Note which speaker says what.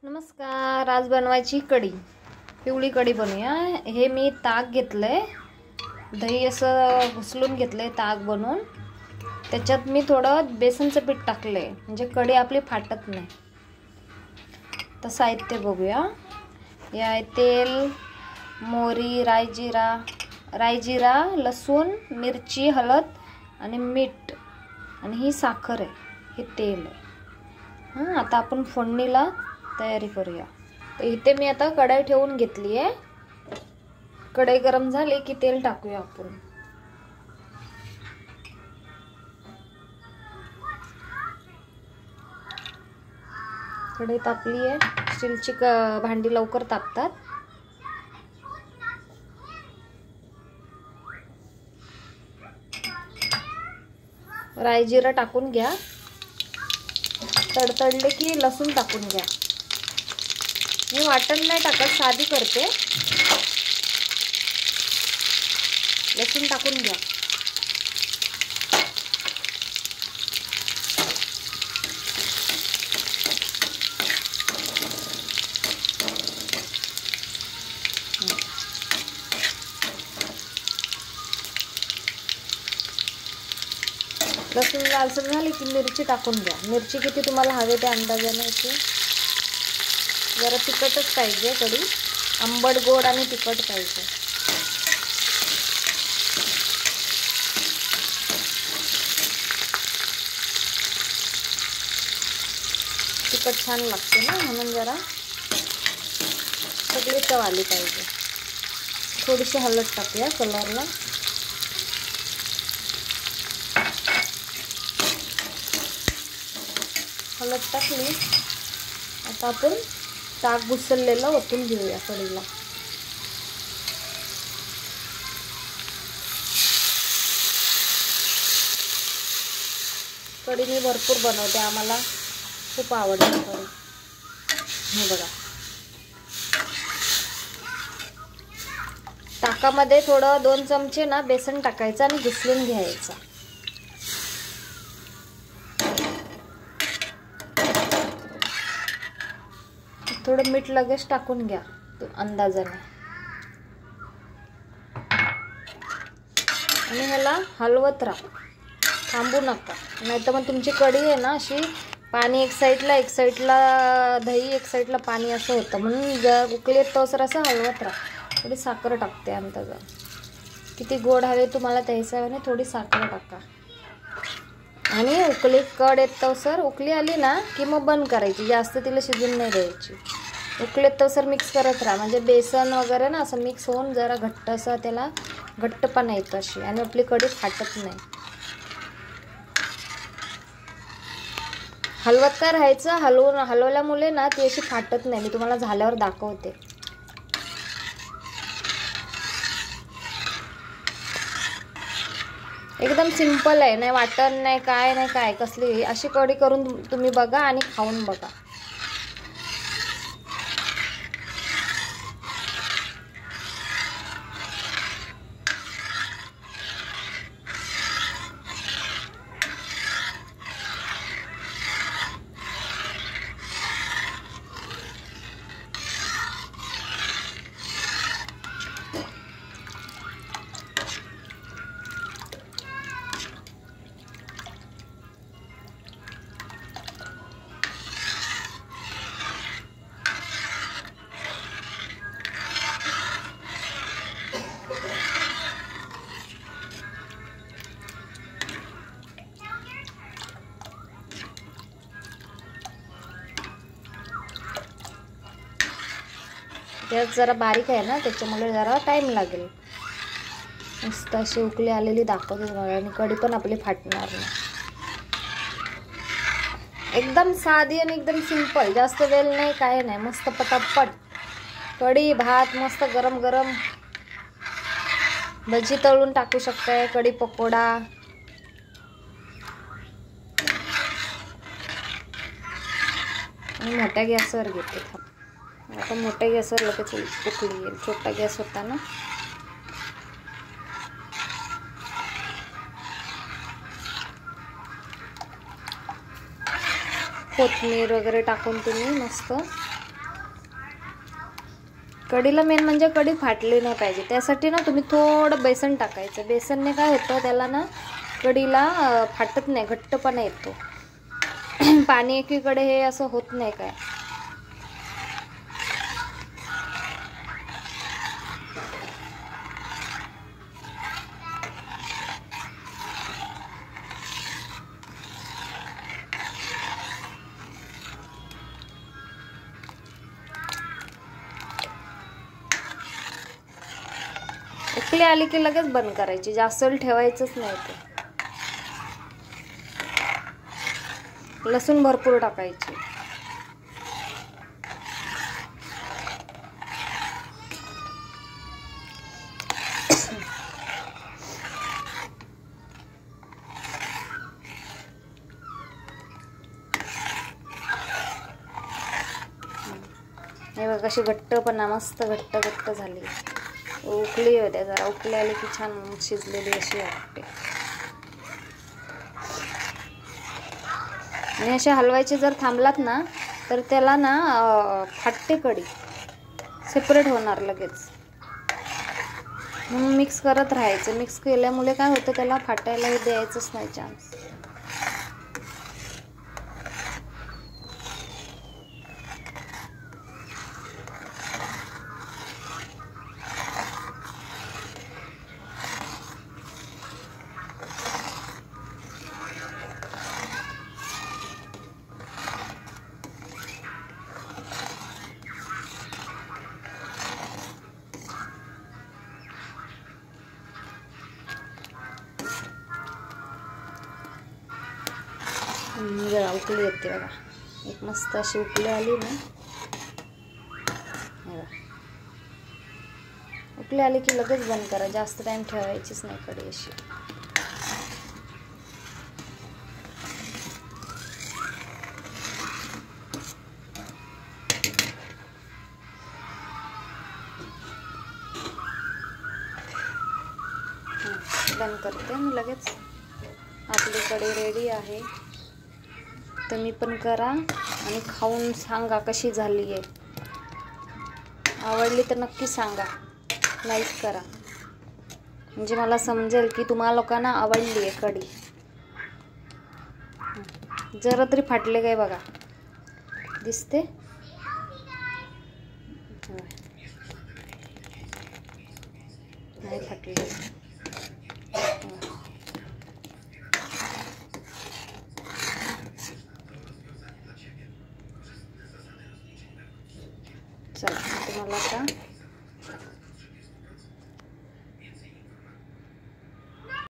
Speaker 1: नमस्कार, आज बनवायची कढी, पिवळी कढी बनवूया। हे मी ताक घेतलंय, दही असं घुसळून घेतलंय ताक बनवून, त्याच्यात मी थोडं बेसनचं पीठ टाकलंय म्हणजे कढी आपली फाटत नाही। तर साहित्य बघूया। हे आहे तेल, मोहरी, राई-जिरा, लसूण, मिरची, हळद आणि मीठ आणि ही साखर आहे, हे तेल आहे। आता आपण फोडणीला तयारी करूया। तर इथे मी आता कढई ठेवून घेतली आहे। कढई गरम झाली की तेल टाकूया आपण। कढई तापली आहे, स्टीलची भांडी लवकर तापतात। राई जिरा टाकून घ्या, तडतडले की लसूण टाकून घ्या। मी वाटण नाही टाकत, साधी करते। लसूण टाकून घ्या। लसूण लालसर झाली की मिरची टाकून घ्या। मिरची किती तुम्हाला हवे त्या अंदाजाने येते। जरा तिखटच पाहिजे कढी, आंबट गोड आणि तिखट पाहिजे। तिखट छान लागते ना, म्हणून जरा सगळी चव आली पाहिजे। थोडीशी हळद टाकूया कलरला। हळद टाकली, आता आपण ताक घुसळलेलं ओतून घेऊया कढीला। कढी मी भरपूर बनवते, आम्हाला खूप आवडते कढी। हे बघा, ताकामध्ये थोडं 2 चमचे ना बेसन टाकायचं आणि घुसळून घ्यायचं। थोडं मीठ लगेच टाकून घ्या अंदाजाने आणि ह्याला हलवत राहा, थांबू नका, नाहीतर मग तुमची कढी आहे ना अशी पाणी एक साईडला दही एक साईडला पाणी असं होतं। म्हणून जर उकळीत तोसर असं हलवत राहा। थोडी साखर टाकते अंदाजाने, किती गोड हवे तुम्हाला त्या हिशोबाने थोडी साखर टाका। आणि कढ येत तोसर उकळी आली ना की मग बंद करायची, जास्त तिला शिजून नाही द्यायची। उकळीत तोसर मिक्स करत राहा, म्हणजे बेसन वगैरे ना असं मिक्स होऊन जरा घट्ट असं त्याला घट्टपणा येतो अशी, आणि आपली कढी फाटत नाही। हलवत काय राहायचं, हलवल्यामुळे ना ती अशी फाटत नाही। मी तुम्हाला झाल्यावर दाखवते। एकदम सिंपल आहे, नाही वाटण नाही काय कसली, अशी कढी करून तुम्ही बघा आणि खाऊन बघा। गॅस जरा बारीक आहे ना, त्याच्यामुळे जरा टाइम लागेल। मस्त अशी उकळी आलेली दाखवते तुम्हाला, आणि कढी पण आपली फाटणार नाही। एकदम साधी आणि एकदम सिंपल, जास्त वेळ नाही काय नाही, मस्त पटापट कढी भात मस्त गरम गरम। भजी तळून टाकू शकताय, कढी पकोडा। आणि मोठ्या गॅसवर घेते, आता मोठ्या गॅसवर लगेच उकळी येईल, छोटा गॅस होता ना। कोथिंबीर वगैरे टाकून तुम्ही मस्त कढीला मेन म्हणजे कढी फाटली नाही पाहिजे, त्यासाठी ना तुम्ही थोडं बेसन टाकायचं. बेसनने काय होतं, त्याला ना कढीला फाटत नाही, घट्टपणा येतो. पाणी एकीकडे हे असं होत नाही काय. उकळी आली की लगेच बंद करायची, जास्त वेळ ठेवायचंच नाही. ते लसूण भरपूर टाकायची. हे बघ कशी घट्टपणा, मस्त घट्ट घट्ट झाली. उकळी होत्या, जरा उकळी आली की छान शिजलेली अशी वाटते. आणि असे हलवायचे जर थांबलात ना तर त्याला ना फाटते कढी, सेपरेट होणार लगेच. म्हणून मिक्स करत राहायचं. मिक्स केल्यामुळे काय होतं, त्याला फाटायला द्यायचंच नाही चान्स. जरा उकळी येते बघा, एक मस्त अशी उकळी आली ना. उकळी आली की लगेच बंद करा, जास्त टाइम ठेवायचीच नाही कढी अशी. बंद करते मी लगेच. आपली कढी रेडी आहे. तुम्ही पण करा आणि खाऊन सांगा कशी झाली आहे. आवडली तर नक्की सांगा, लाईक करा, म्हणजे मला समजेल की तुम्हा लोकांना आवडली आहे कढी. जरा तरी फाटले काय बघा, दिसते नाही फाटले. चला तुम्हाला आता